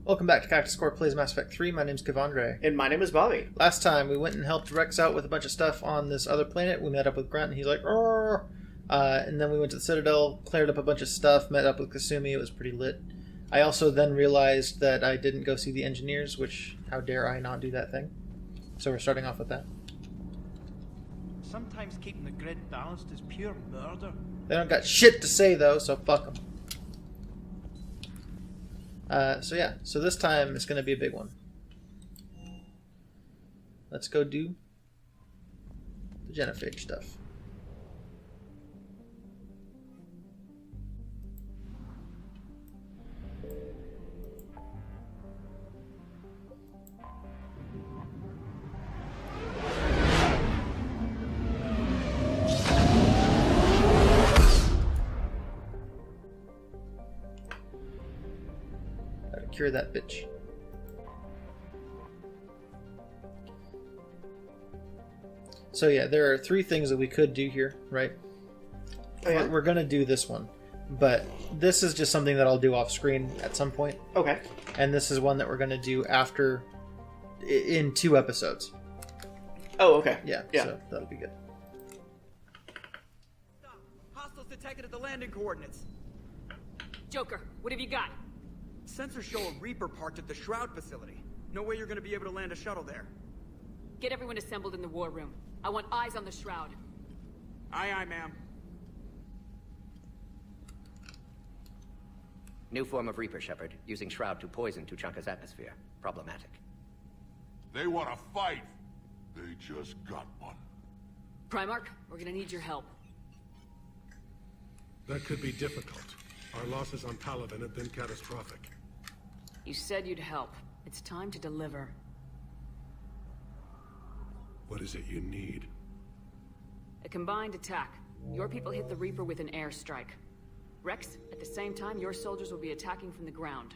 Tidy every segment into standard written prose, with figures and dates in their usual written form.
Welcome back to Cactus Core Plays Mass Effect 3. My name's Kevandre. And my name is Bobby. Last time we went and helped Rex out with a bunch of stuff on this other planet. We met up with Grunt and he's like, "Arr!" And then we went to the Citadel, cleared up a bunch of stuff, met up with Kasumi. It was pretty lit. I also then realized that I didn't go see the engineers, which, how dare I not do that thing. So we're starting off with that. Sometimes keeping the grid balanced is pure murder. They don't got shit to say though, so fuck them. So this time it's going to be a big one. Let's go do the genophage stuff. Cure that bitch. So yeah, there are three things that we could do here, right? Oh, yeah? We're gonna do this one, but this is just something that I'll do off screen at some point. Okay. And this is one that we're gonna do after, in 2 episodes. Oh, okay. Yeah. So that'll be good. Stop. Hostiles detected at the landing coordinates. Joker, what have you got? Sensors show a Reaper parked at the Shroud facility. No way you're gonna be able to land a shuttle there. Get everyone assembled in the war room. I want eyes on the Shroud. Aye, aye, ma'am. New form of Reaper, Shepard, using Shroud to poison Tuchanka's atmosphere. Problematic. They want to fight. They just got one. Primarch, we're gonna need your help. That could be difficult. Our losses on Paladin have been catastrophic. You said you'd help. It's time to deliver. What is it you need? A combined attack. Your people hit the Reaper with an airstrike. Rex, at the same time, your soldiers will be attacking from the ground.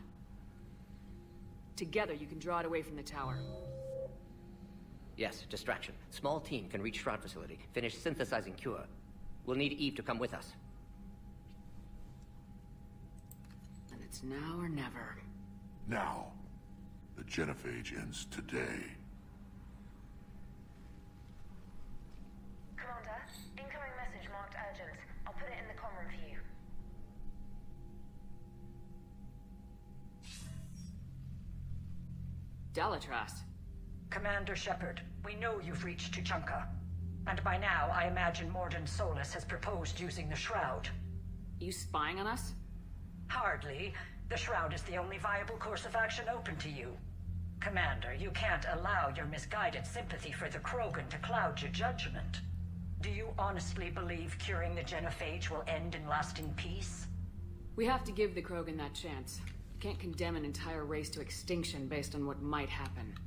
Together, you can draw it away from the tower. Yes, distraction. Small team can reach Shroud facility, finish synthesizing cure. We'll need Eve to come with us. And it's now or never. Now, the genophage ends today. Commander, incoming message marked urgent. I'll put it in the comm room for you. Dalitras. Commander Shepard, we know you've reached Tuchanka. And by now, I imagine Morden Solus has proposed using the Shroud. You spying on us? Hardly. The Shroud is the only viable course of action open to you. Commander, you can't allow your misguided sympathy for the Krogan to cloud your judgment. Do you honestly believe curing the genophage will end in lasting peace? We have to give the Krogan that chance. You can't condemn an entire race to extinction based on what might happen.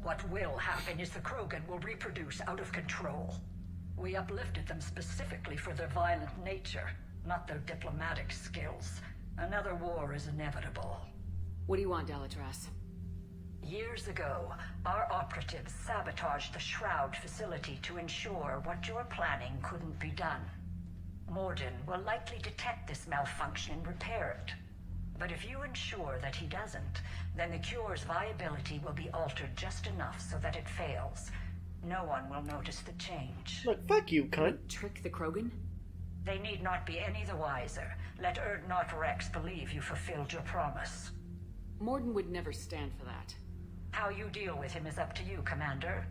What will happen is the Krogan will reproduce out of control. We uplifted them specifically for their violent nature, not their diplomatic skills. Another war is inevitable. What do you want, Dalitras? Years ago, our operatives sabotaged the Shroud facility to ensure what you're planning couldn't be done. Morden will likely detect this malfunction and repair it. But if you ensure that he doesn't, then the cure's viability will be altered just enough so that it fails. No one will notice the change. Look, fuck you, cunt. Trick the Krogan? They need not be any the wiser. Let Urdnot Rex believe you fulfilled your promise. Morden would never stand for that. How you deal with him is up to you, Commander.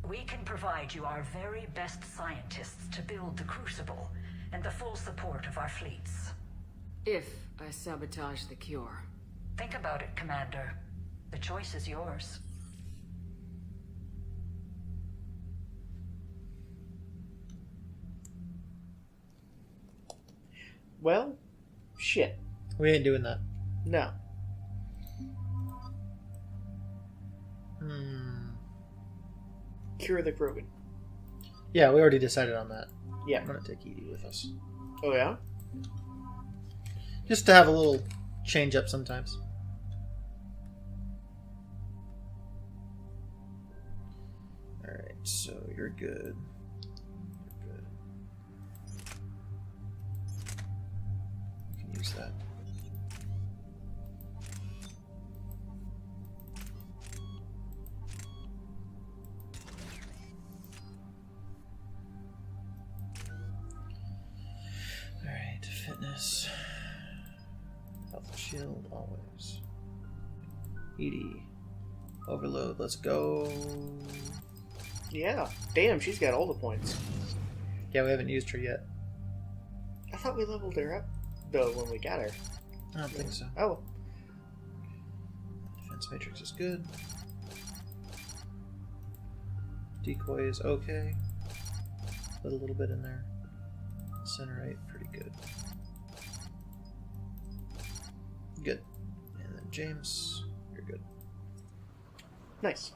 We can provide you our very best scientists to build the Crucible, and the full support of our fleets. If I sabotage the cure. Think about it, Commander. The choice is yours. Well, shit. We ain't doing that. No. Cure the Krogan. Yeah, we already decided on that. Yeah. I'm gonna take Edie with us. Oh, yeah? Just to have a little change up sometimes. Alright, so you're good. You're good. You can use that. Yes. Health shield always. Edie. Overload. Let's go. Yeah. Damn, she's got all the points. Yeah, we haven't used her yet. I thought we leveled her up, though, when we got her. I don't think so. Oh. Defense matrix is good. Decoy is okay. Put a little bit in there. Incinerate, pretty good. Good. And then James, you're good. Nice.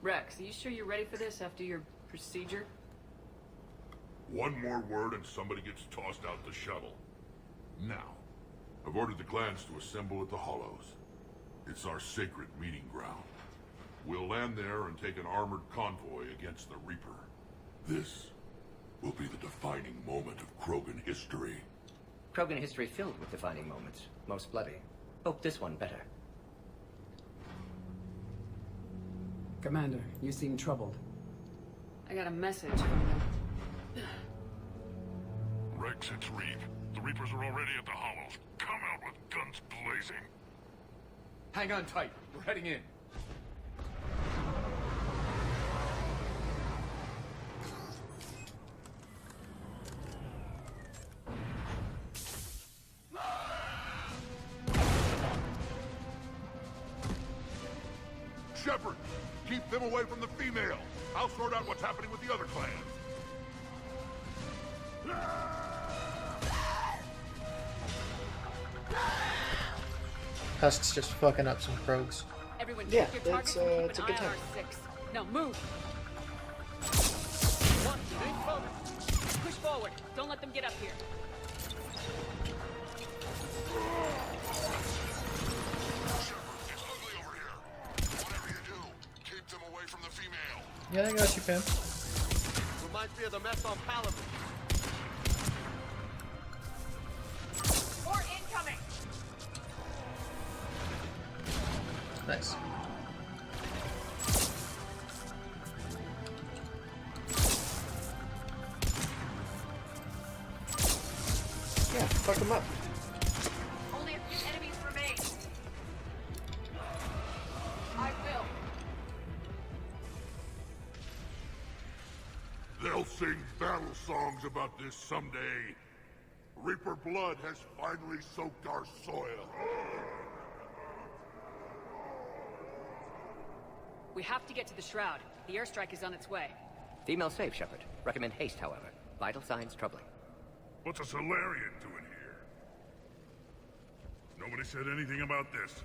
Rex, are you sure you're ready for this after your procedure? One more word and somebody gets tossed out the shuttle. Now, I've ordered the clans to assemble at the Hollows. It's our sacred meeting ground. We'll land there and take an armored convoy against the Reaper. This will be the defining moment of Krogan history. Krogan history filled with defining moments. Most bloody. Hope this one better. Commander, you seem troubled. I got a message from them. Rex, it's Reeve. The Reapers are already at the Hollows. Come out with guns blazing. Hang on tight. We're heading in. Shepard, keep them away from the female. I'll sort out what's happening with the other clans. Husk's just fucking up some Krogs. Everyone, Yeah, check your that's, targets and it's keep a an good eye on time. R6. Now move. Push forward. Don't let them get up here. It's ugly over here. Whatever you do, keep them away from the female. Yeah, I got you, Pam. Reminds me of the mess on Paladin. More incoming! Nice. Yeah, fuck them up. Only a few enemies remain. I will. They'll sing battle songs about this someday. Reaper blood has finally soaked our soil. We have to get to the Shroud. The airstrike is on its way. Female safe, Shepard. Recommend haste, however. Vital signs troubling. What's a Solarian doing here? Nobody said anything about this.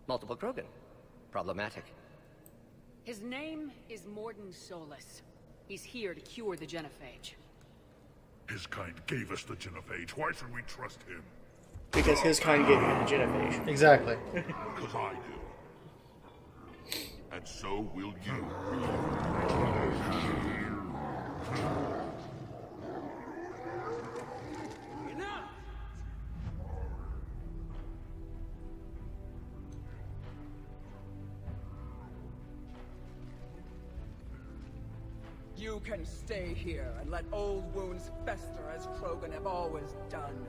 Multiple Krogan. Problematic. His name is Morden Solus. He's here to cure the genophage. His kind gave us the genophage. Why should we trust him? Because his kind gave him the genophage. Exactly. Because I do. And so will you. You can stay here and let old wounds fester as Krogan have always done.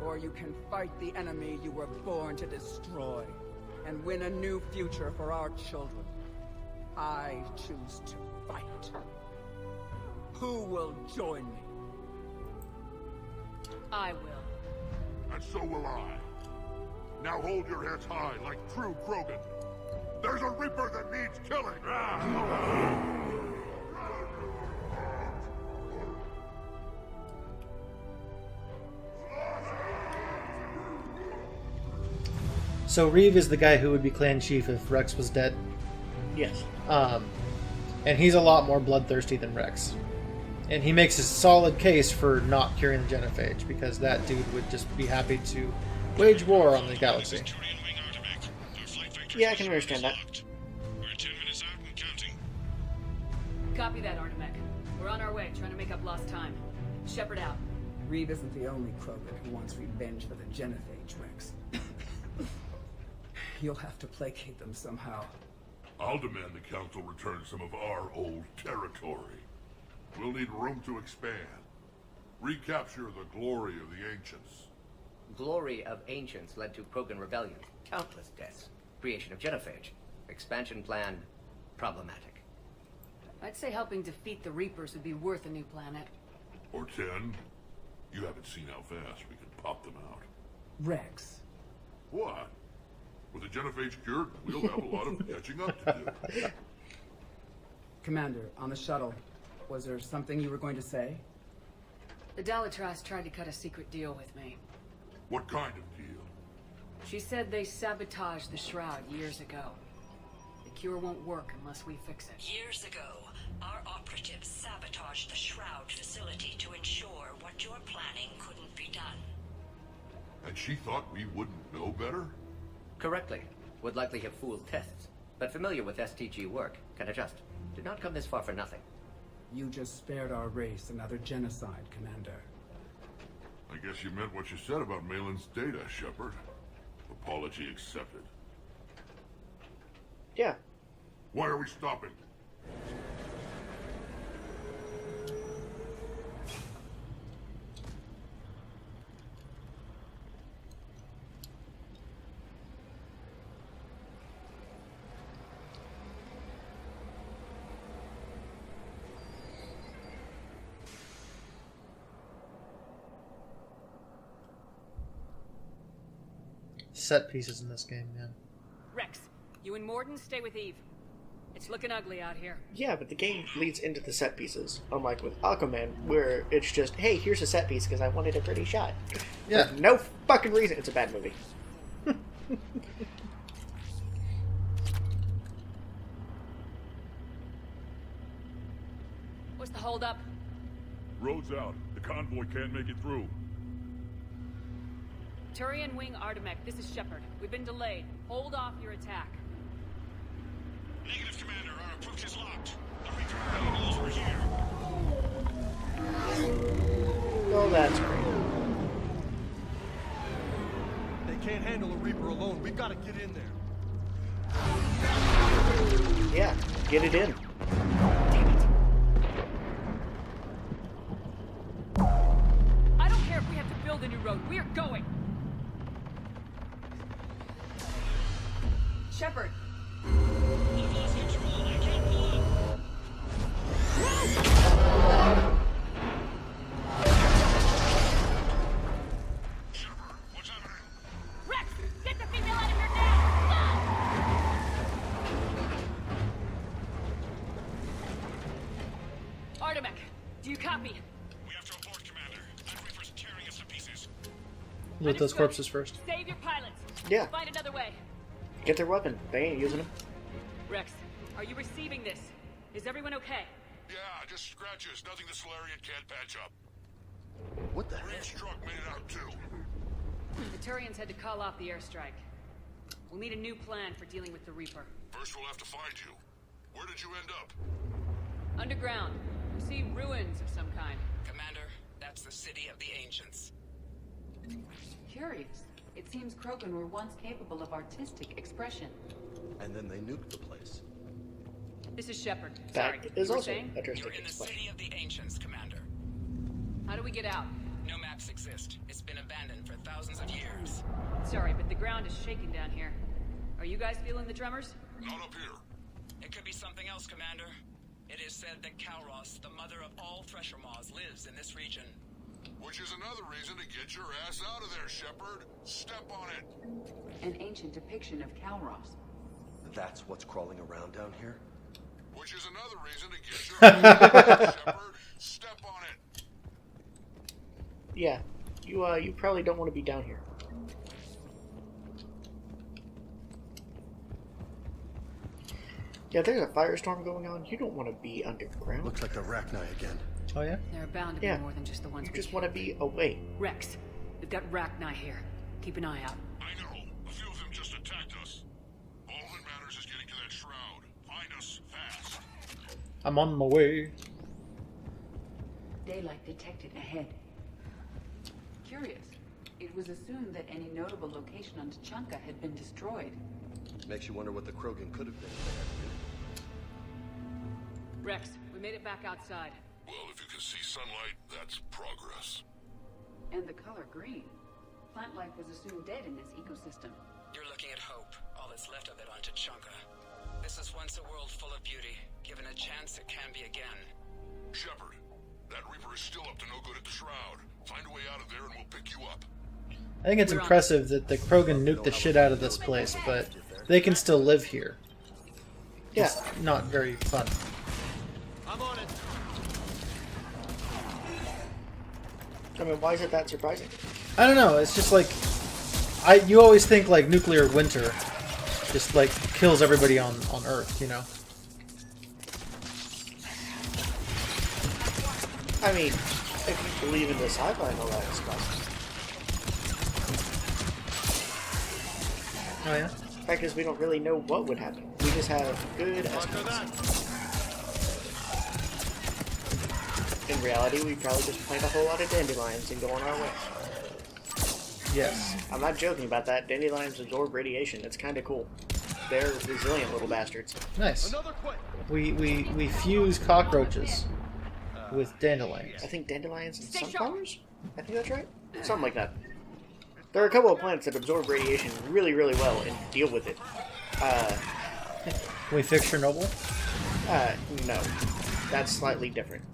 Or you can fight the enemy you were born to destroy and win a new future for our children. I choose to fight. Who will join me? I will. And so will I. Now hold your heads high like true Krogan. There's a Reaper that needs killing. So Reeve is the guy who would be clan chief if Rex was dead. Yes. And he's a lot more bloodthirsty than Rex. And he makes a solid case for not curing the genophage, because that dude would just be happy to wage war on the galaxy. Yeah, I can understand that. Copy that, Artemek. We're on our way, trying to make up lost time. Shepard out. Reeve isn't the only Krogan who wants revenge for the genophage, Rex. You'll have to placate them somehow. I'll demand the Council return some of our old territory. We'll need room to expand. Recapture the glory of the ancients. Glory of ancients led to Krogan rebellion, countless deaths, creation of genophage, expansion plan problematic. I'd say helping defeat the Reapers would be worth a new planet. Or 10. You haven't seen how fast we can pop them out. Rex. What? With the genophage cured, we'll have a lot of catching up to do. Commander, on the shuttle, was there something you were going to say? The Tali'Zorah tried to cut a secret deal with me. What kind of deal? She said they sabotaged the Shroud years ago. The cure won't work unless we fix it. Years ago, our operatives sabotaged the Shroud facility to ensure what you're planning couldn't be done. And she thought we wouldn't know better? Correctly. Would likely have fooled tests, but familiar with STG work, can adjust. Did not come this far for nothing. You just spared our race another genocide, Commander. I guess you meant what you said about Malin's data, Shepard. Apology accepted. Yeah. Why are we stopping? Set pieces in this game, man. Rex, you and Morden stay with Eve. It's looking ugly out here. Yeah, but the game leads into the set pieces, unlike with Aquaman, where it's just, hey, here's a set piece because I wanted a pretty shot. Yeah. For no fucking reason. It's a bad movie. What's the holdup? Road's out. The convoy can't make it through. Turian Wing Artemek, this is Shepard. We've been delayed. Hold off your attack. Negative, Commander. Our approach is locked. The Reaper already knows we're here. Oh, that's great. They can't handle a Reaper alone. We've got to get in there. Yeah, get it in. I don't care if we have to build a new road. We are going. Shepard. I've lost control. I can't pull up. Shepard, what's happening? Rex, get the female out of here now! Go! Artemek, do you copy? We have to abort, Commander. That Reaper's tearing us to pieces. Loot those corpses first. Save your pilots. Yeah. Find another way. Get their weapon. They ain't using them. Rex, are you receiving this? Is everyone okay? Yeah, just scratches. Nothing the Solarian can't patch up. What the Reeves' truck made it out too. The Turians had to call off the airstrike. We'll need a new plan for dealing with the Reaper. First we'll have to find you. Where did you end up? Underground. See ruins of some kind. Commander, that's the city of the ancients. Curious. It seems Krogan were once capable of artistic expression. And then they nuked the place. This is Shepard. That Sorry, is you were also saying? artistic You're in the expression. city of the ancients, Commander. How do we get out? No maps exist. It's been abandoned for thousands of years. Sorry, but the ground is shaking down here. Are you guys feeling the tremors? Not up here. It could be something else, Commander. It is said that Kalros, the mother of all thresher maws, lives in this region. Which is another reason to get your ass out of there, Shepard. Step on it. An ancient depiction of Kalros. That's what's crawling around down here? Which is another reason to get your ass out of there, Shepard. Step on it. Yeah, you probably don't want to be down here. Yeah, there's a firestorm going on. You don't want to be underground. Looks like the Rachni again. Oh yeah? There are bound to be Yeah. more than just the ones You we just want to be away. Rex, we've got Rachni here. Keep an eye out. I know. A few of them just attacked us. All that matters is getting to that shroud. Find us fast. I'm on my way. Daylight detected ahead. Curious. It was assumed that any notable location on Tuchanka had been destroyed. Makes you wonder what the Krogan could have been if they had nuked. Rex, we made it back outside. Well, if you can see sunlight, that's progress. And the color green. Plant life was assumed dead in this ecosystem. You're looking at hope, all that's left of it on Tuchanka. This is once a world full of beauty. Given a chance, it can be again. Shepard, that Reaper is still up to no good at the Shroud. Find a way out of there and we'll pick you up. I think it's impressive that the Krogan nuked the shit out of this place, but they can still live here. Yeah. It's not very fun. I'm on it. I mean, why is it that surprising? I don't know, it's just like... you always think like nuclear winter just like kills everybody on Earth, you know? I mean, if you believe in the sci-fi and all that stuff. Oh yeah? The fact is, we don't really know what would happen. We just have good estimates. In reality, we probably just plant a whole lot of dandelions and go on our way. Yes. I'm not joking about that. Dandelions absorb radiation. It's kind of cool. They're resilient little bastards. Nice. We fuse cockroaches with dandelions. I think dandelions and sunflowers? I think that's right. Something like that. There are a couple of plants that absorb radiation really, really well and deal with it. Can we fix Chernobyl? No. That's slightly different.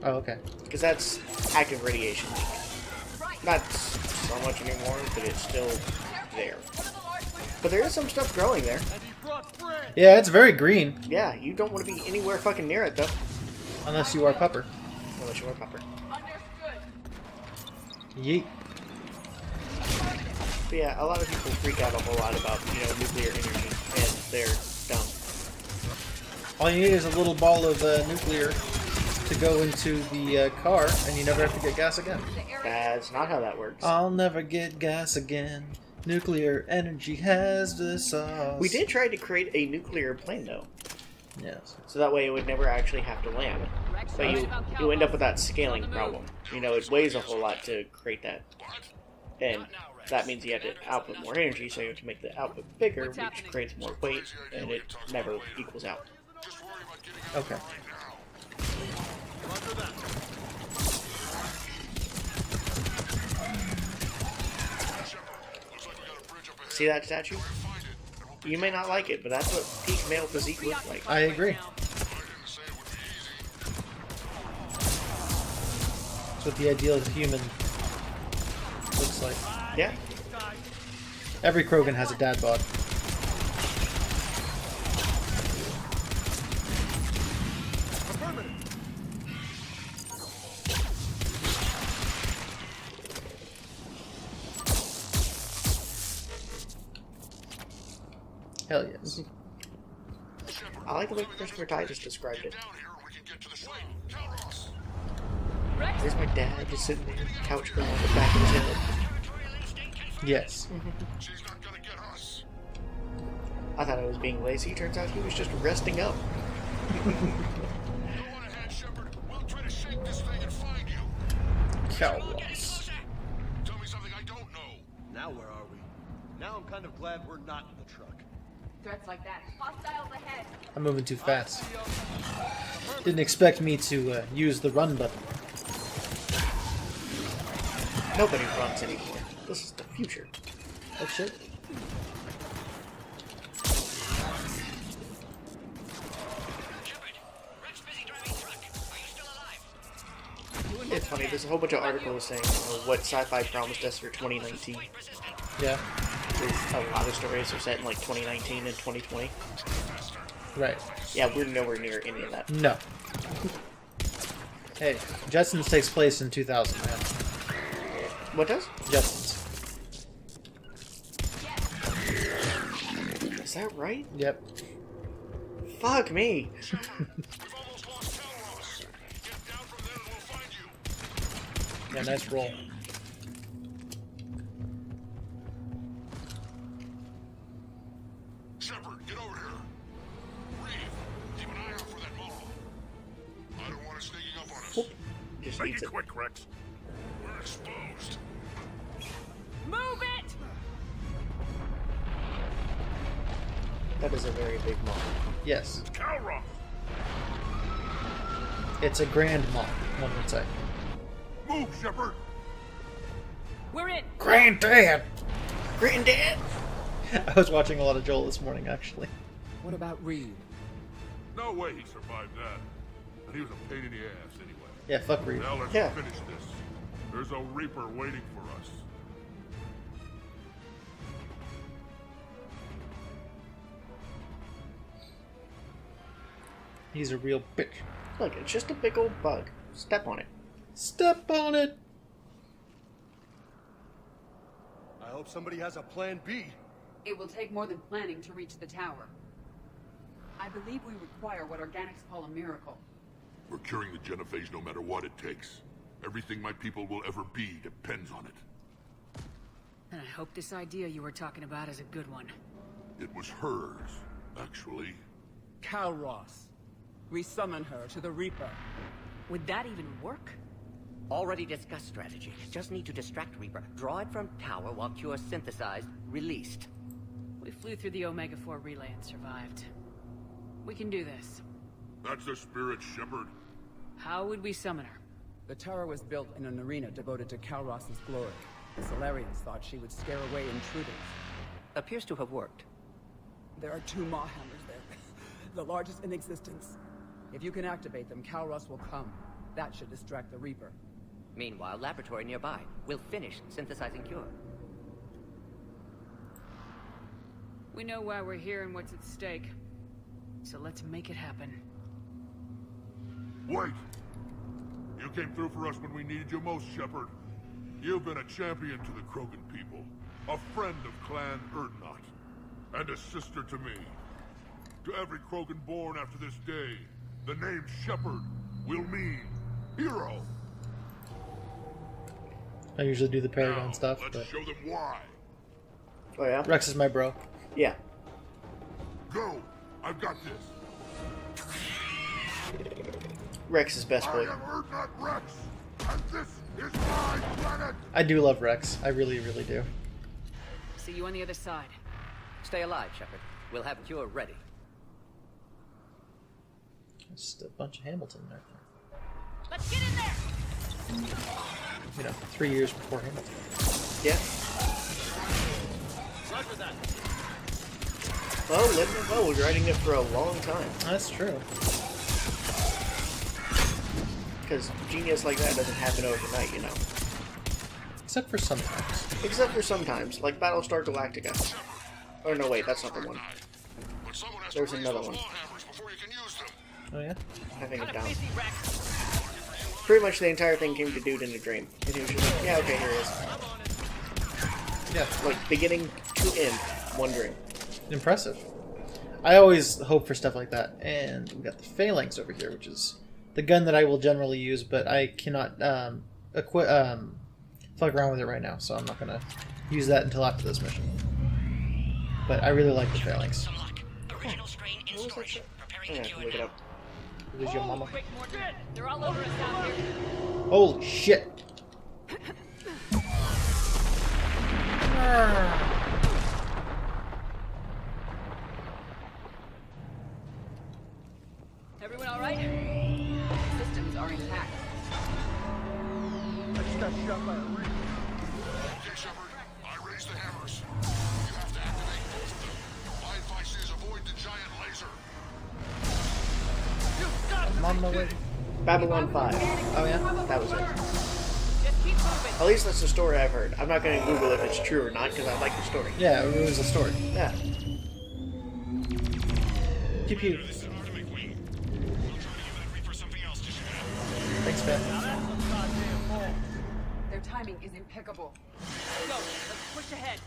Oh, okay. Because that's active radiation. Not so much anymore, but it's still there. But there is some stuff growing there. Yeah, it's very green. Yeah, you don't want to be anywhere fucking near it, though. Unless you are Pupper. Unless you are Pupper. Yeet. But yeah, a lot of people freak out a whole lot about, nuclear energy, and they're dumb. All you need is a little ball of nuclear to go into the car, and you never have to get gas again. That's not how that works. I'll never get gas again. Nuclear energy has the sauce. We did try to create a nuclear plane, though. Yes. So that way it would never actually have to land. But you end up with that scaling problem. It weighs a whole lot to create that. And that means you have to output more energy, so you have to make the output bigger, which creates more weight, and it never equals out. Okay. See that statue? You may not like it, but that's what peak male physique looks like. I agree. That's what the ideal human looks like. Yeah. Every Krogan has a dad bod. Hell yes. I like the way Christopher Titus described it. There's my dad just sitting there, couch going on the back of his head. Yes. I thought I was being lazy. Turns out he was just resting up. Cowards. Tell me something I don't know. Now where are we? Now I'm kind of glad we're not in the truck. Threats like that. Hostiles ahead. I'm moving too fast. Didn't expect me to use the run button. Nobody runs anymore. This is the future. Oh shit. It's funny, there's a whole bunch of articles saying what sci-fi promised us for 2019. Yeah. There's a lot of stories are set in like 2019 and 2020. Right. Yeah, we're nowhere near any of that. No. Hey, Jetsons takes place in 2000, man. What does? Jetsons. Is that right? Yep. Fuck me. Yeah, nice roll. Shepard, get over here. Reeve, keep an eye out for that model. I don't want it sneaking up on us. Just Make eats it it. quick, Rex. We're exposed. Move it! That is a very big model. Yes. Calroth, It's a grand mal, one would say. Move, Shepard! We're in! Granddad! Granddad! I was watching a lot of Joel this morning, actually. What about Reed? No way he survived that. And he was a pain in the ass anyway. Yeah, fuck Reed. Now let's finish this. There's a Reaper waiting for us. He's a real bitch. Look, it's just a big old bug. Step on it. Step on it! I hope somebody has a plan B. It will take more than planning to reach the tower. I believe we require what organics call a miracle. We're curing the genophage no matter what it takes. Everything my people will ever be depends on it. And I hope this idea you were talking about is a good one. It was hers, actually. Kalros. We summon her to the Reaper. Would that even work? Already discussed strategy. Just need to distract Reaper. Draw it from tower while Cure synthesized, released. We flew through the Omega-4 relay and survived. We can do this. That's the spirit, Shepard. How would we summon her? The tower was built in an arena devoted to Kalros' glory. The Solarians thought she would scare away intruders. Appears to have worked. There are 2 Maw hammers there. The largest in existence. If you can activate them, Kalros will come. That should distract the Reaper. Meanwhile, laboratory nearby. We'll finish synthesizing Cure. We know why we're here and what's at stake. So let's make it happen. Wait! You came through for us when we needed you most, Shepard. You've been a champion to the Krogan people, a friend of Clan Erdnot, and a sister to me. To every Krogan born after this day, the name Shepard will mean hero. I usually do the Paragon Now, stuff, let's but show them why. Oh yeah? Rex is my bro. Yeah. Go! I've got this. Rex is best boy. I am Erdnot Rex, and this is my planet! I do love Rex. I really, really do. See you on the other side. Stay alive, Shepard. We'll have Cure ready. Just a bunch of Hamilton there. Let's get in there! You know, 3 years before Hamilton. Yeah. Roger that. Well, living it well, we're writing it for a long time. That's true. Because genius like that doesn't happen overnight, you know. Except for sometimes. Except for sometimes, like Battlestar Galactica. Oh no, wait, that's not the one. There's another one. Oh yeah? Having it down. Pretty much the entire thing came to dude in a dream. And he was just like, yeah, okay, here it is. Yeah. Like, beginning to end, wondering. Impressive. I always hope for stuff like that. And we got the Phalanx over here, which is the gun that I will generally use, but I cannot fuck around with it right now, so I'm not going to use that until after this mission. But I really like the Phalanx. Original strain in storage. Preparing to Yeah, look it up. Who's your mama? Quick, Mordred! They're all over us down here. Holy shit! Everyone all right? Systems are intact. I just got shot by a Reaper. Okay, Shepard, I raised the hammers. You have to activate both of them. My advice is avoid the giant laser. I'm on my way. Babylon 5. Oh yeah? That was it. Just keep moving. At least that's the story I've heard. I'm not going to Google if it's true or not, because I like the story. Yeah, it ruins the story. Yeah. Pew pew. Thanks, Ben. Their timing is impeccable. Go, let's push ahead.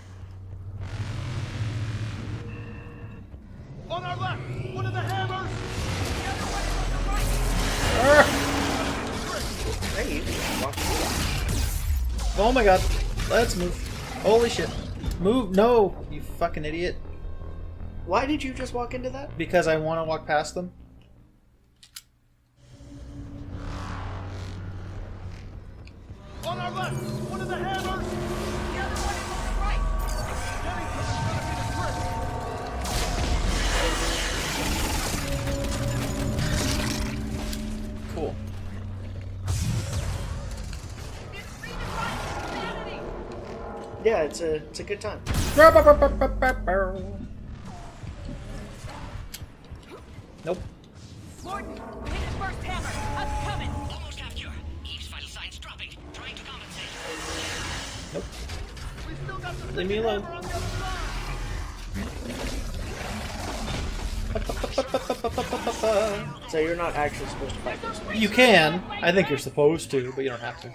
On our left! One of the hammers! Hey, you can walk through that. Oh my god. Let's move. Holy shit. Move. No, you fucking idiot. Why did you just walk into that? Because I want to walk past them. On our left! One of the hammers! The other one is on the right. Getting to the Cool. Yeah, it's a good time. Nope. Morton, hit his first hammer. I'm coming. Almost have cure. Eve's vital signs dropping. Trying to compensate. Nope. Leave me alone. So you're not actually supposed to fight this. You can. I think you're supposed to, but you don't have to.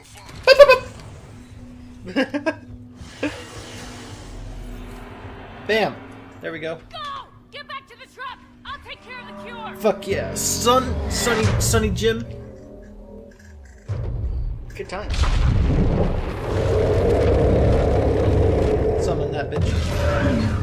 Bam. There we go. Go! Get back to the truck. I'll take care of the cure. Fuck yeah. Sunny Jim. Good time. Summon that bitch.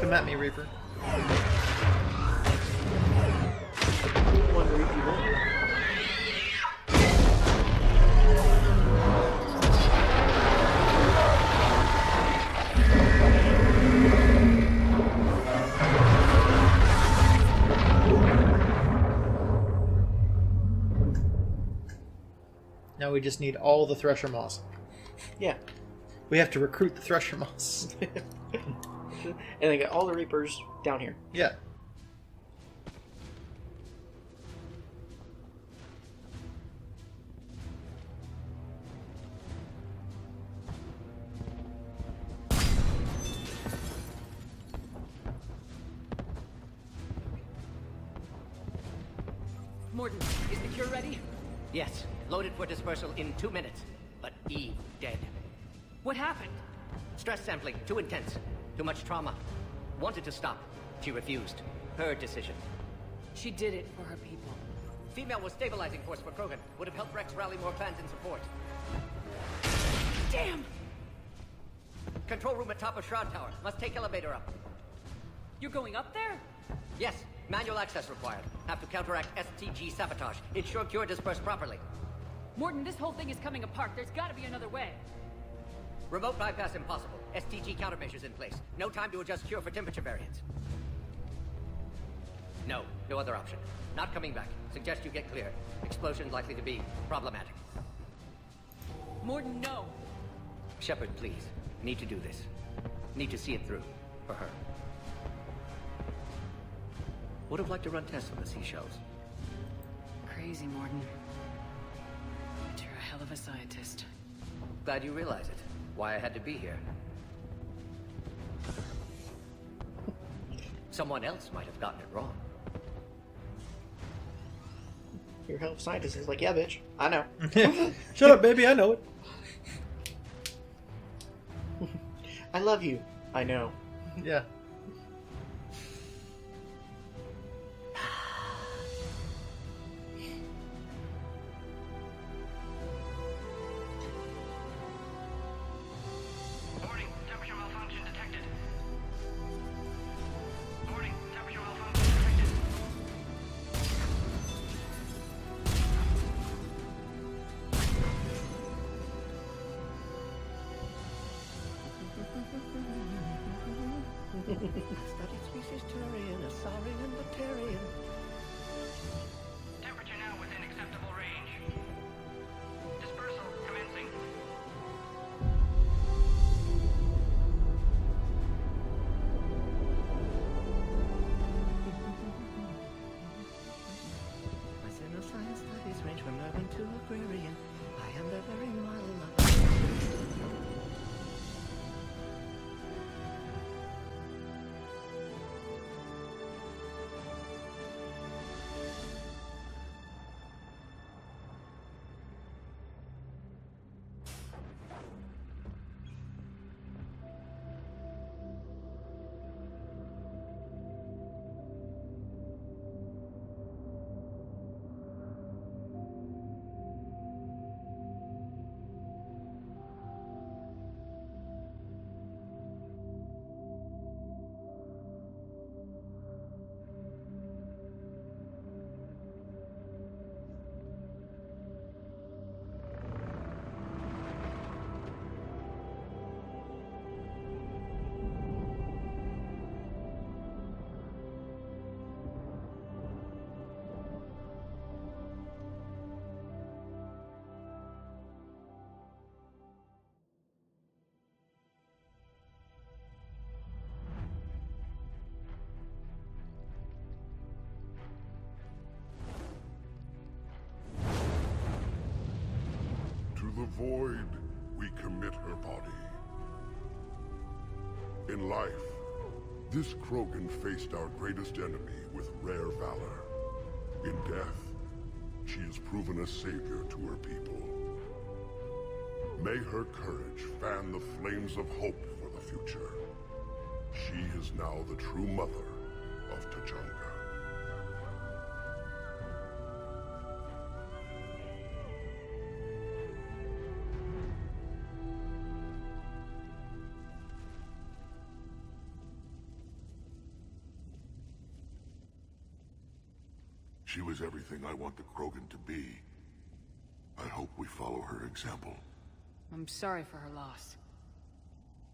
Come at me, Reaper. One Reaper win. Now we just need all the Thresher Moss. Yeah. We have to recruit the Thresher Moss. And then get all the Reapers down here. Yeah. Morton, is the cure ready? Yes, loaded for dispersal in 2 minutes. But Eve dead. What happened? Stress sampling, too intense. Too much trauma. Wanted to stop. She refused. Her decision. She did it for her people. Female was stabilizing force for Krogan. Would have helped Rex rally more clans in support. Damn! Control room at top of Shroud Tower. Must take elevator up. You're going up there? Yes, manual access required. Have to counteract STG sabotage. Ensure cure dispersed properly. Morton, this whole thing is coming apart. There's gotta be another way. Remote bypass impossible. STG countermeasures in place. No time to adjust cure for temperature variance. No other option. Not coming back. Suggest you get clear. Explosion likely to be problematic. Morton, no. Shepard, please. Need to do this. Need to see it through. For her. Would have liked to run tests on the seashells. Crazy, Morton. But you're a hell of a scientist. Glad you realize it. Why I had to be here. Someone else might have gotten it wrong. Your health scientist is like, yeah, bitch. I know. Shut up, baby. I know it. I love you. I know. Yeah. Studied species Turian, Asarian, Batarian. Temperature now within acceptable range. Dispersal commencing. Science studies range from urban to agrarian. I am the very model of... the void we commit her body. In life, this Krogan faced our greatest enemy with rare valor. In death, she has proven a savior to her people. May her courage fan the flames of hope for the future. She is now the true mother of Tuchanka. She was everything I want the Krogan to be. I hope we follow her example. I'm sorry for her loss.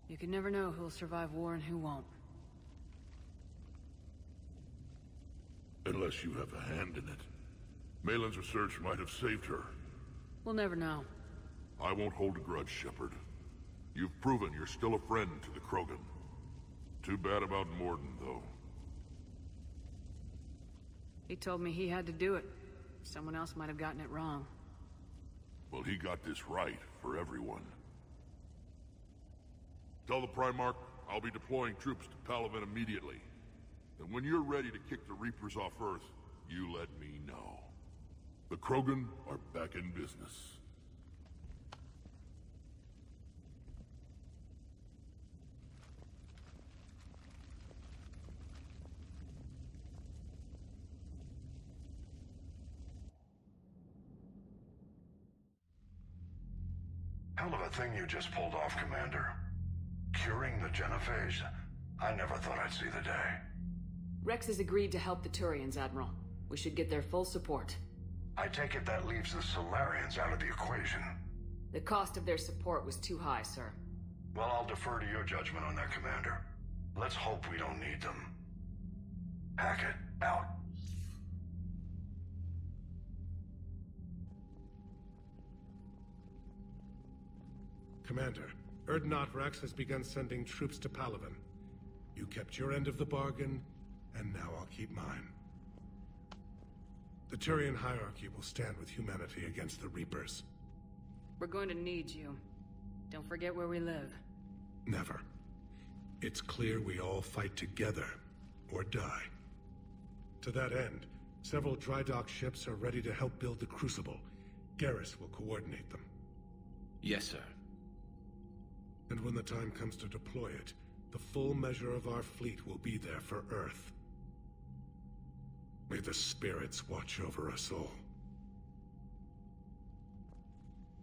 You can never know who'll survive war and who won't. Unless you have a hand in it. Malin's research might have saved her. We'll never know. I won't hold a grudge, Shepard. You've proven you're still a friend to the Krogan. Too bad about Morden, though. He told me he had to do it. Someone else might have gotten it wrong. Well, he got this right for everyone. Tell the Primarch I'll be deploying troops to Palaven immediately. And when you're ready to kick the Reapers off Earth, you let me know. The Krogan are back in business. Hell of a thing you just pulled off, Commander. Curing the Genophage? I never thought I'd see the day. Rex has agreed to help the Turians, Admiral. We should get their full support. I take it that leaves the Solarians out of the equation. The cost of their support was too high, sir. Well, I'll defer to your judgment on that, Commander. Let's hope we don't need them. Hackett, out. Commander, Urdnot Rex has begun sending troops to Palaven. You kept your end of the bargain, and now I'll keep mine. The Turian hierarchy will stand with humanity against the Reapers. We're going to need you. Don't forget where we live. Never. It's clear we all fight together, or die. To that end, several dry dock ships are ready to help build the Crucible. Garrus will coordinate them. Yes, sir. And when the time comes to deploy it, the full measure of our fleet will be there for Earth. May the spirits watch over us all.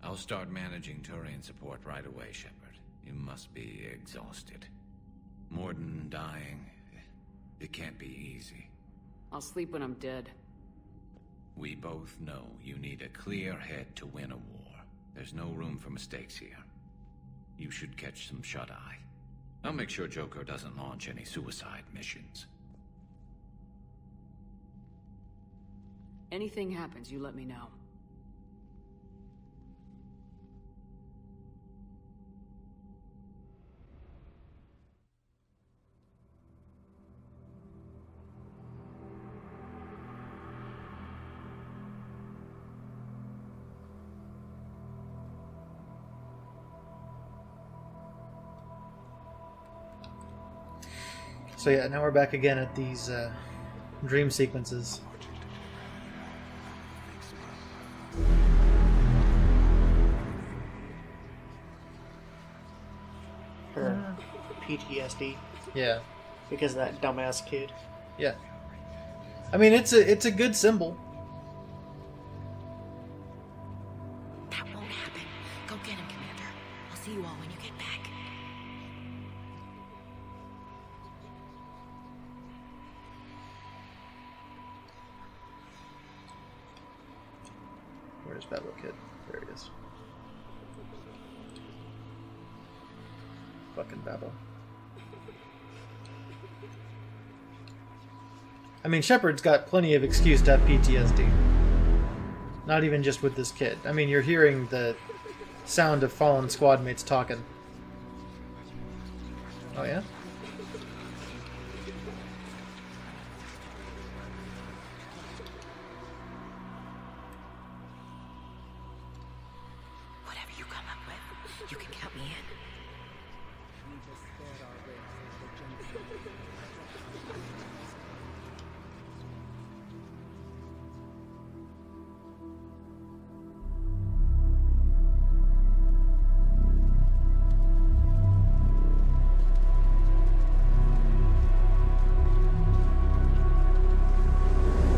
I'll start managing Turian support right away, Shepard. You must be exhausted. Morden dying, it can't be easy. I'll sleep when I'm dead. We both know you need a clear head to win a war. There's no room for mistakes here. You should catch some shut-eye. I'll make sure Joker doesn't launch any suicide missions. Anything happens, you let me know. So yeah, now we're back again at these dream sequences. Her PTSD. Yeah. Because of that dumbass kid. Yeah. I mean, it's a good symbol. That won't happen. Go get him, Commander. I'll see you all when you get back. Where's that little kid? There he is. Fucking Babbo. I mean, Shepard's got plenty of excuse to have PTSD. Not even just with this kid. I mean, you're hearing the sound of fallen squad mates talking. Oh yeah? Whatever You can count me in. We just spared our race as the gentleman.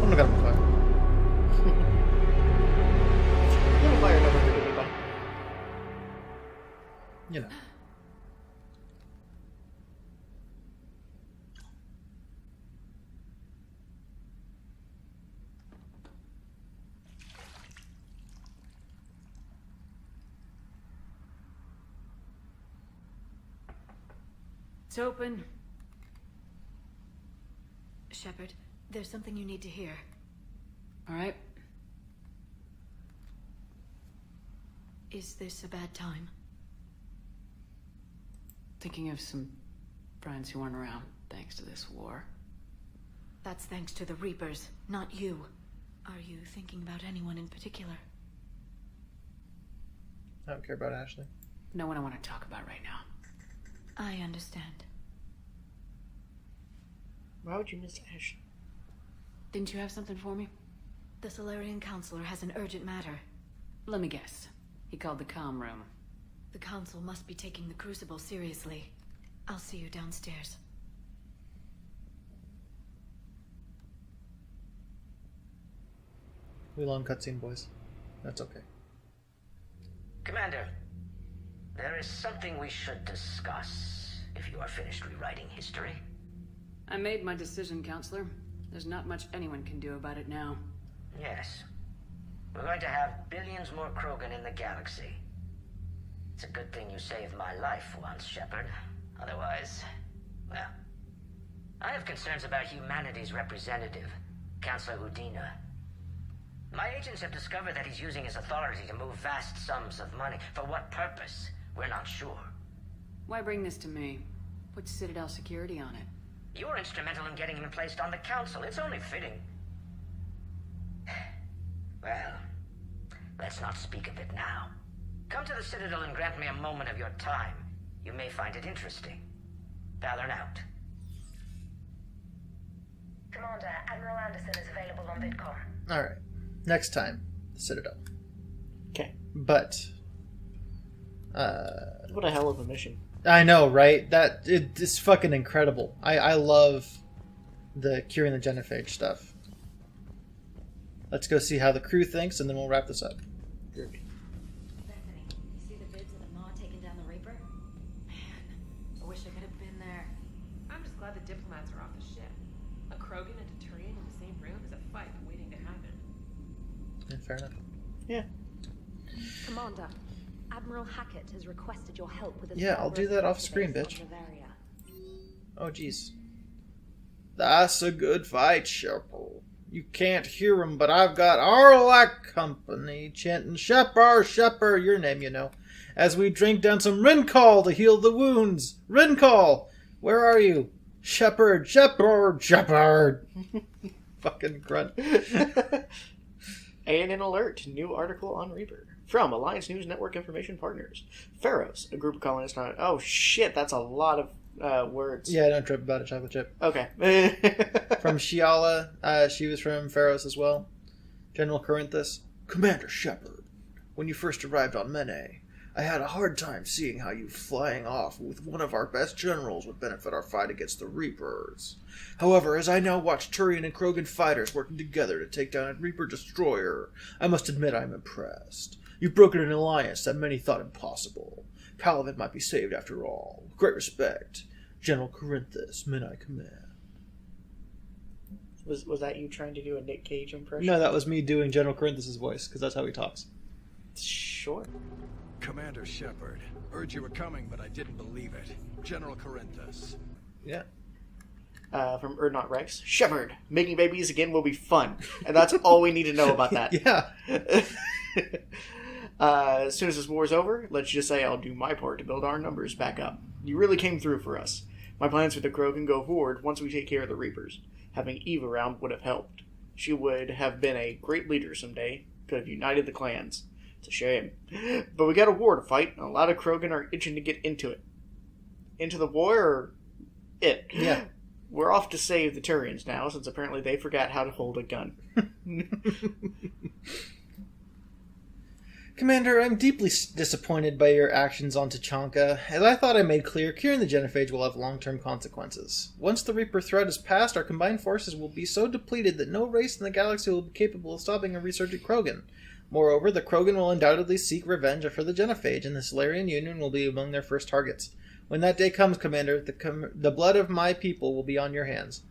I'm not gonna fire. Little fire never hurt anybody. You know. It's open. Shepard, there's something you need to hear. All right. Is this a bad time? Thinking of some friends who aren't around thanks to this war. That's thanks to the Reapers, not you. Are you thinking about anyone in particular? I don't care about Ashley. No one I want to talk about right now. I understand. Why would you miss Ashley? Didn't you have something for me? The Solarian Counselor has an urgent matter. Let me guess. He called the comm room. The Council must be taking the Crucible seriously. I'll see you downstairs. We long cutscene, boys. That's okay. Commander, there is something we should discuss, if you are finished rewriting history. I made my decision, Counselor. There's not much anyone can do about it now. Yes. We're going to have billions more Krogan in the galaxy. It's a good thing you saved my life once, Shepard. Otherwise, well, I have concerns about humanity's representative, Councillor Udina. My agents have discovered that he's using his authority to move vast sums of money. For what purpose? We're not sure. Why bring this to me? Put Citadel security on it. You were instrumental in getting him placed on the Council. It's only fitting. Well, let's not speak of it now. Come to the Citadel and grant me a moment of your time. You may find it interesting. Valorn out. Commander, Admiral Anderson is available on VidCom. Alright. Next time, the Citadel. Okay. But what a hell of a mission. I know, right? It's fucking incredible. I love the curing the genophage stuff. Let's go see how the crew thinks, and then we'll wrap this up. Bethany, you see the vids of the Maw taking down the Reaper? Man, I wish I could have been there. I'm just glad the diplomats are off the ship. A Krogan and a Turian in the same room is a fight waiting to happen. Yeah, fair enough. Yeah. Commander, Admiral Hackett has requested your help with a Yeah, I'll do that off screen, bitch. Oh, jeez. That's a good fight, Shepard. You can't hear him, but I've got Arlac company chanting, Shepard, Shepard, your name, you know, as we drink down some Rincol to heal the wounds. Rincol, where are you? Shepard, Shepard, Shepard. Fucking grunt. And an alert, new article on Reaper. From Alliance News Network Information Partners. Pharaohs, a group of colonists on... Oh shit, that's a lot of words. Yeah, don't trip about it, chocolate chip. Okay. From Shiala, she was from Pharaohs as well. General Corinthus. Commander Shepard, when you first arrived on Mene, I had a hard time seeing how you flying off with one of our best generals would benefit our fight against the Reapers. However, as I now watch Turian and Krogan fighters working together to take down a Reaper destroyer, I must admit I'm impressed. You've broken an alliance that many thought impossible. Paladin might be saved after all. Great respect. General Corinthus, men I command. Was that you trying to do a Nick Cage impression? No, that was me doing General Corinthus' voice, because that's how he talks. Sure. Commander Shepard, heard you were coming, but I didn't believe it. General Corinthus. Yeah. From Erdnot Rex. Shepard, making babies again will be fun. And that's all we need to know about that. Yeah. As soon as this war's over, let's just say I'll do my part to build our numbers back up. You really came through for us. My plans for the Krogan go forward once we take care of the Reapers. Having Eve around would have helped. She would have been a great leader someday, could have united the clans. It's a shame. But we got a war to fight, and a lot of Krogan are itching to get into it. Into the war, or it? Yeah. We're off to save the Turians now, since apparently they forgot how to hold a gun. Commander, I'm deeply disappointed by your actions on Tuchanka. As I thought I made clear, curing the genophage will have long-term consequences. Once the Reaper threat is past, our combined forces will be so depleted that no race in the galaxy will be capable of stopping a resurgent Krogan. Moreover, the Krogan will undoubtedly seek revenge for the genophage, and the Solarian Union will be among their first targets. When that day comes, Commander, the blood of my people will be on your hands.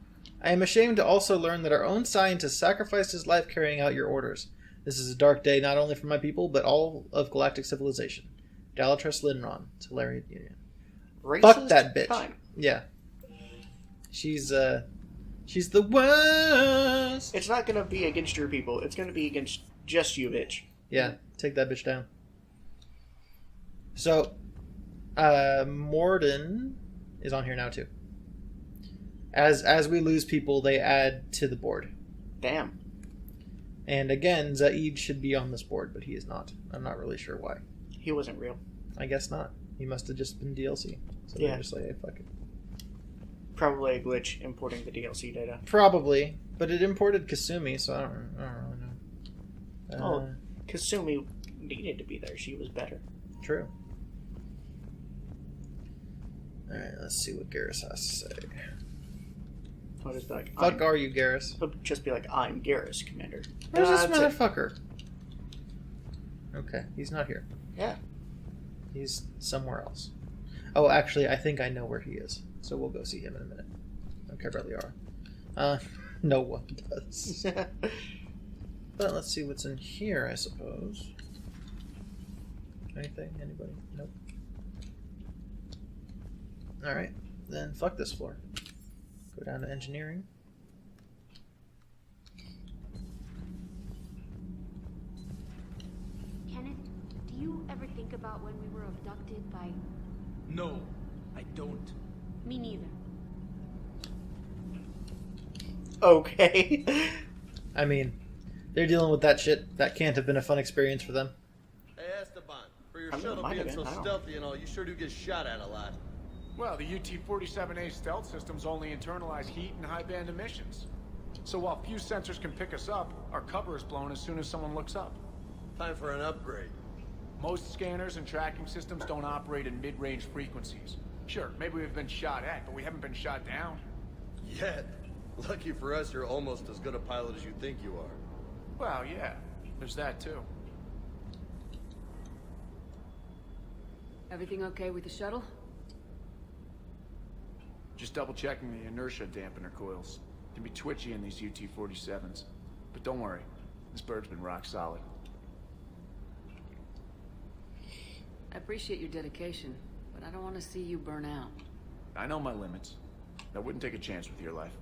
I am ashamed to also learn that our own scientist sacrificed his life carrying out your orders. This is a dark day not only for my people, but all of galactic civilization. Dalatrus Linron, Solarian Union. Racist Fuck that bitch. time. Yeah. She's the worst. It's not gonna be against your people. It's gonna be against just you, bitch. Yeah, take that bitch down. So, Morden is on here now too. As we lose people, they add to the board. Damn. And again, Zaid should be on this board, but he is not. I'm not really sure why. He wasn't real. I guess not. He must have just been DLC. So Yeah. they're just like, hey, fuck it. Probably a glitch importing the DLC data. Probably, but it imported Kasumi, so I don't really know. Oh, Kasumi needed to be there. She was better. True. Alright, let's see what Garrus has to say. I'll just be like, Fuck are you, Garrus? He'll just be like, I'm Garrus, Commander. Where's this That's it. motherfucker? Okay, he's not here. Yeah. He's somewhere else. Oh, actually, I think I know where he is. So we'll go see him in a minute. Okay, Liara. No one does. But let's see what's in here, I suppose. Anything? Anybody? Nope. Alright, then fuck this floor. Go down to engineering. Kenneth, do you ever think about when we were abducted by... No, I don't. Me neither. Okay. I mean, they're dealing with that shit. That can't have been a fun experience for them. Hey, Esteban, for your I mean, it shuttle might being have so been, I don't stealthy and all, you sure do get shot at a lot. Well, the UT-47A stealth systems only internalize heat and high-band emissions. So while few sensors can pick us up, our cover is blown as soon as someone looks up. Time for an upgrade. Most scanners and tracking systems don't operate in mid-range frequencies. Sure, maybe we've been shot at, but we haven't been shot down. Yet. Lucky for us, you're almost as good a pilot as you think you are. Well, yeah, there's that too. Everything okay with the shuttle? Just double-checking the inertia dampener coils. Can be twitchy in these UT-47s. But don't worry, this bird's been rock solid. I appreciate your dedication, but I don't want to see you burn out. I know my limits. I wouldn't take a chance with your life.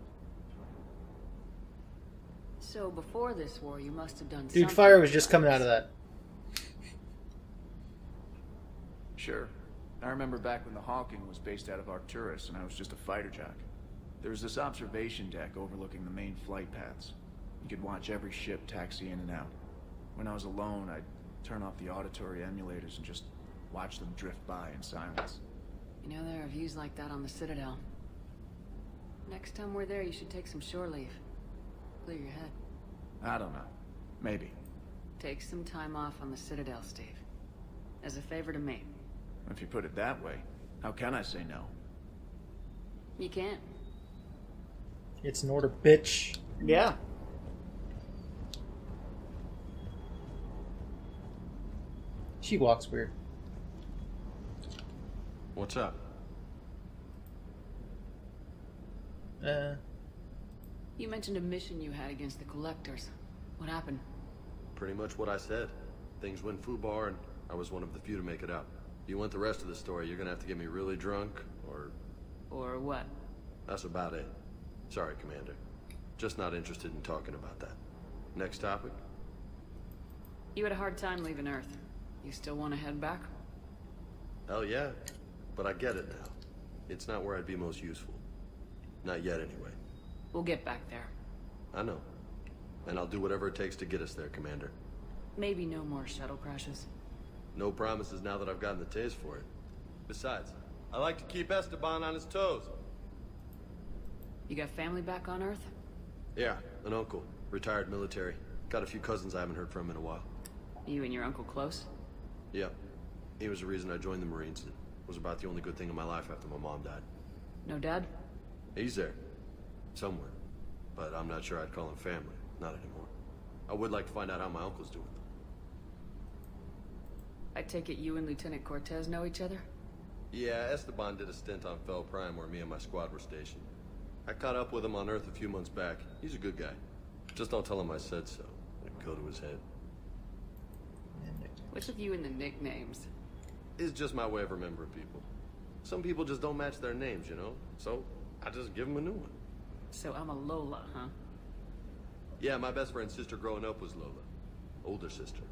So before this war, you must have done something. Dude, fire was just coming out of that. Sure. I remember back when the Hawking was based out of Arcturus and I was just a fighter jock. There was this observation deck overlooking the main flight paths. You could watch every ship taxi in and out. When I was alone, I'd turn off the auditory emulators and just watch them drift by in silence. You know, there are views like that on the Citadel. Next time we're there, you should take some shore leave. Clear your head. I don't know. Maybe. Take some time off on the Citadel, Steve. As a favor to me. If you put it that way, how can I say no? You can't. It's an order, bitch. Yeah. She walks weird. What's up? You mentioned a mission you had against the Collectors. What happened? Pretty much what I said. Things went foobar and I was one of the few to make it out. If you want the rest of the story, you're gonna have to get me really drunk, or... Or what? That's about it. Sorry, Commander. Just not interested in talking about that. Next topic? You had a hard time leaving Earth. You still want to head back? Hell yeah. But I get it now. It's not where I'd be most useful. Not yet, anyway. We'll get back there. I know. And I'll do whatever it takes to get us there, Commander. Maybe no more shuttle crashes. No promises now that I've gotten the taste for it. Besides, I like to keep Esteban on his toes. You got family back on Earth? Yeah, an uncle. Retired military. Got a few cousins I haven't heard from in a while. You and your uncle close? Yeah. He was the reason I joined the Marines. It was about the only good thing in my life after my mom died. No dad? He's there. Somewhere. But I'm not sure I'd call him family. Not anymore. I would like to find out how my uncle's doing. I take it you and Lieutenant Cortez know each other? Yeah, Esteban did a stint on Fel Prime where me and my squad were stationed. I caught up with him on Earth a few months back. He's a good guy. Just don't tell him I said so. It'd go to his head. What's with you and the nicknames? It's just my way of remembering people. Some people just don't match their names, you know? So, I just give them a new one. So I'm a Lola, huh? Yeah, my best friend's sister growing up was Lola. Older sister.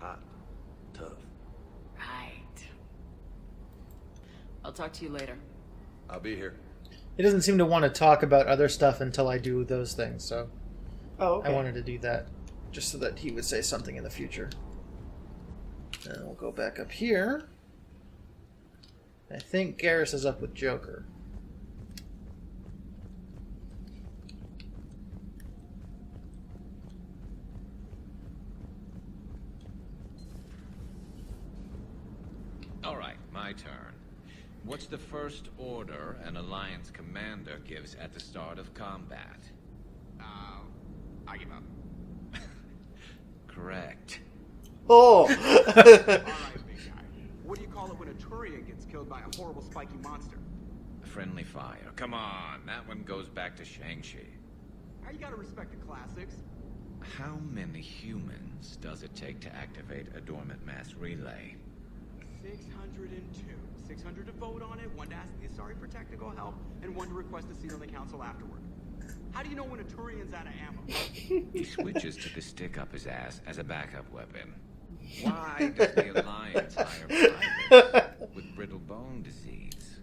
Hot. Tough. Right. I'll talk to you later. I'll be here. He doesn't seem to want to talk about other stuff until I do those things, so... Oh, okay. I wanted to do that, just so that he would say something in the future. And we'll go back up here. I think Garrus is up with Joker. All right, my turn. What's the first order an Alliance commander gives at the start of combat? I give up. Correct. Oh! Alright, big guy. What do you call it when a Turian gets killed by a horrible spiky monster? Friendly fire. Come on, that one goes back to Shang-Chi. How you gotta respect the classics? How many humans does it take to activate a dormant mass relay? 602. 600 to vote on it, 1 to ask the Asari for technical help, and 1 to request a seat on the council afterward. How do you know when a Turian's out of ammo? He switches to the stick up his ass as a backup weapon. Why does the Alliance hire privates with brittle bone disease?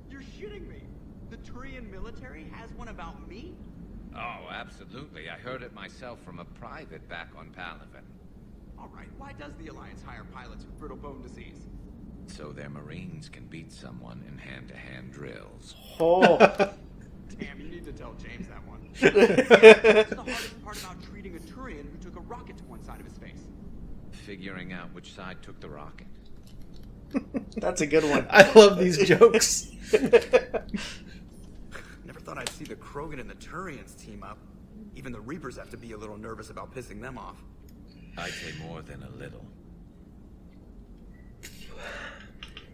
You're shitting me. The Turian military has one about me? Oh, absolutely. I heard it myself from a private back on Palaven. Alright, why does the Alliance hire pilots with brittle bone disease? So their Marines can beat someone in hand-to-hand drills. Oh. Damn, you need to tell James that one. What's the hardest part about treating a Turian who took a rocket to one side of his face? Figuring out which side took the rocket. That's a good one. I love these jokes. Never thought I'd see the Krogan and the Turians team up. Even the Reapers have to be a little nervous about pissing them off. I'd say more than a little.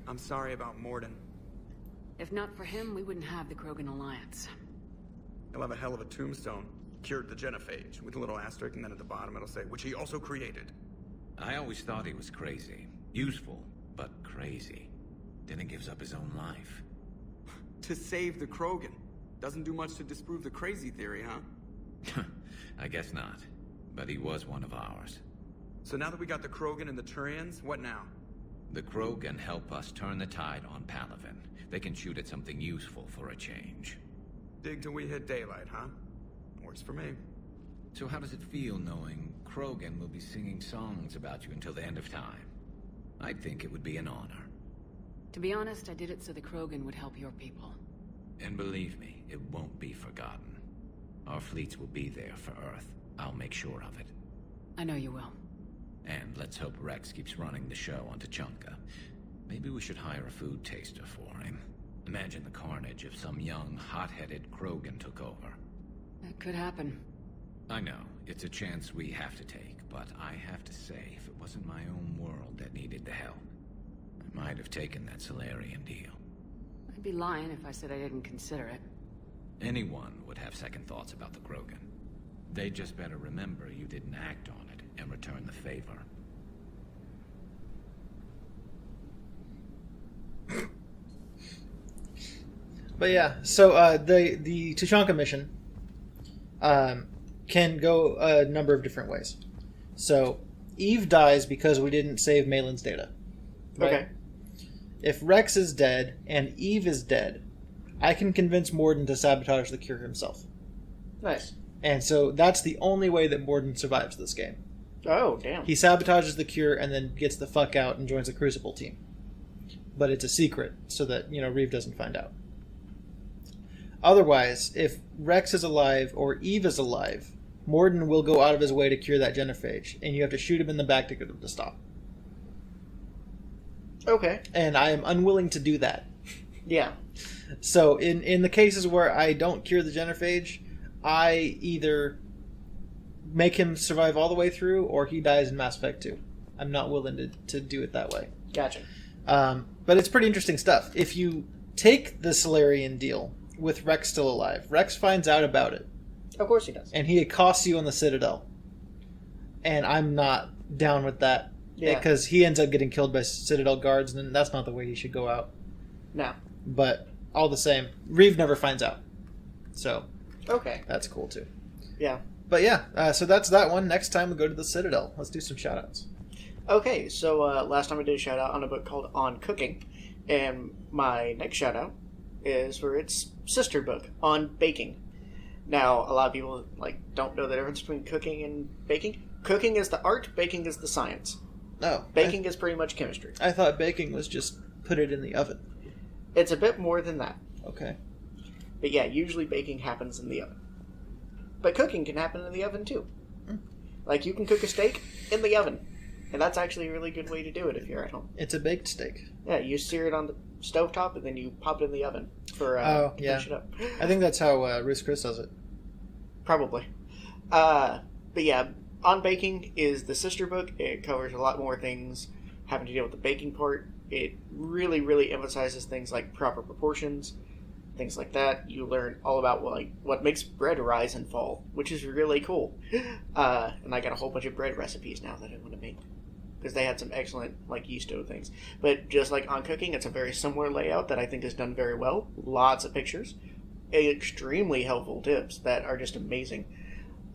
I'm sorry about Morden. If not for him, we wouldn't have the Krogan Alliance. He'll have a hell of a tombstone. Cured the genophage, with a little asterisk, and then at the bottom it'll say, which he also created. I always thought he was crazy. Useful, but crazy. Then he gives up his own life. To save the Krogan. Doesn't do much to disprove the crazy theory, huh? I guess not. But he was one of ours. So now that we got the Krogan and the Turians, what now? The Krogan help us turn the tide on Palaven. They can shoot at something useful for a change. Dig till we hit daylight, huh? Works for me. So how does it feel knowing Krogan will be singing songs about you until the end of time? I think it would be an honor. To be honest, I did it so the Krogan would help your people. And believe me, it won't be forgotten. Our fleets will be there for Earth. I'll make sure of it. I know you will. And let's hope Rex keeps running the show on Tuchanka. Maybe we should hire a food taster for him. Imagine the carnage if some young, hot-headed Krogan took over. That could happen. I know, it's a chance we have to take, but I have to say, if it wasn't my own world that needed the help, I might have taken that Solarian deal. I'd be lying if I said I didn't consider it. Anyone would have second thoughts about the Krogan. They just better remember you didn't act on it and return the favor. But yeah, so the Tuchanka mission can go a number of different ways. So Eve dies because we didn't save Malin's data. Right? Okay. If Rex is dead and Eve is dead, I can convince Morden to sabotage the cure himself. Nice. And so that's the only way that Morden survives this game. Oh, damn. He sabotages the cure and then gets the fuck out and joins the Crucible team. But it's a secret so that, Reeve doesn't find out. Otherwise, if Rex is alive or Eve is alive, Mordin will go out of his way to cure that genophage, and you have to shoot him in the back to get him to stop. Okay. And I am unwilling to do that. Yeah. So in the cases where I don't cure the genophage, I either make him survive all the way through, or he dies in Mass Effect 2. I'm not willing to do it that way. Gotcha. But it's pretty interesting stuff. If you take the Solarian deal with Rex still alive, Rex finds out about it. Of course he does. And he accosts you on the Citadel. And I'm not down with that. Yeah. Because he ends up getting killed by Citadel guards, and that's not the way he should go out. No. But all the same, Reeve never finds out. So, okay. That's cool too. Yeah. But yeah, so that's that one. Next time we go to the Citadel. Let's do some shoutouts. Okay, so last time I did a shout out on a book called On Cooking, and my next shout out is for its sister book, On Baking. Now, a lot of people don't know the difference between cooking and baking. Cooking is the art, baking is the science. No. Baking is pretty much chemistry. I thought baking was just put it in the oven. It's a bit more than that. Okay. But yeah, usually baking happens in the oven. But cooking can happen in the oven too. Like you can cook a steak in the oven. And that's actually a really good way to do it if you're at home. It's a baked steak. Yeah, you sear it on the stovetop and then you pop it in the oven for yeah. finish it up. I think that's how Ruth Chris does it. Probably. But yeah, On Baking is the sister book. It covers a lot more things having to deal with the baking part. It really, really emphasizes things like proper proportions, things like that. You learn all about what makes bread rise and fall, which is really cool. And I got a whole bunch of bread recipes now that I want to make, because they had some excellent yeast dough things. But just like On Cooking, it's a very similar layout that I think is done very well. Lots of pictures, extremely helpful tips that are just amazing.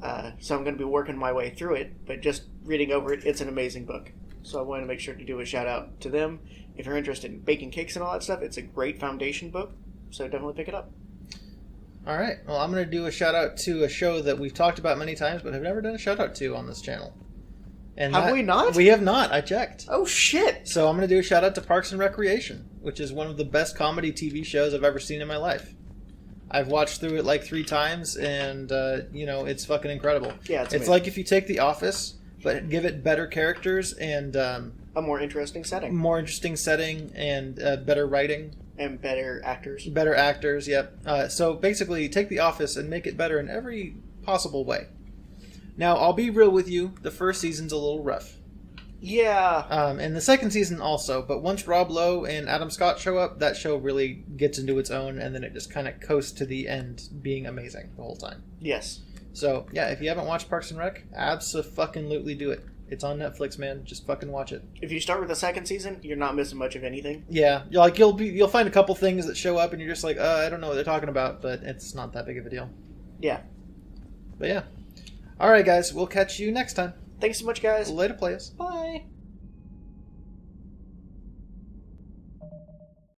So I'm going to be working my way through it, but just reading over it, it's an amazing book. So I wanted to make sure to do a shout out to them. If you're interested in baking cakes and all that stuff, it's a great foundation book. So definitely pick it up. All right. Well, I'm going to do a shout out to a show that we've talked about many times, but have never done a shout out to on this channel. And have we not? We have not. I checked. Oh, shit. So I'm going to do a shout out to Parks and Recreation, which is one of the best comedy TV shows I've ever seen in my life. I've watched through it 3 times, and, it's fucking incredible. Yeah, it's like if you take The Office, but give it better characters and... a more interesting setting. More interesting setting and better writing. And better actors. Better actors, yep. So basically, take The Office and make it better in every possible way. Now, I'll be real with you, the first season's a little rough. Yeah. And the second season also, but once Rob Lowe and Adam Scott show up, that show really gets into its own, and then it just kind of coasts to the end, being amazing the whole time. Yes. So, yeah, if you haven't watched Parks and Rec, abso-fucking-lutely do it. It's on Netflix, man. Just fucking watch it. If you start with the second season, you're not missing much of anything. Yeah, you'll find a couple things that show up, and you're just like, I don't know what they're talking about, but it's not that big of a deal. Yeah. But yeah. All right, guys. We'll catch you next time. Thanks so much, guys. Later, players. Bye.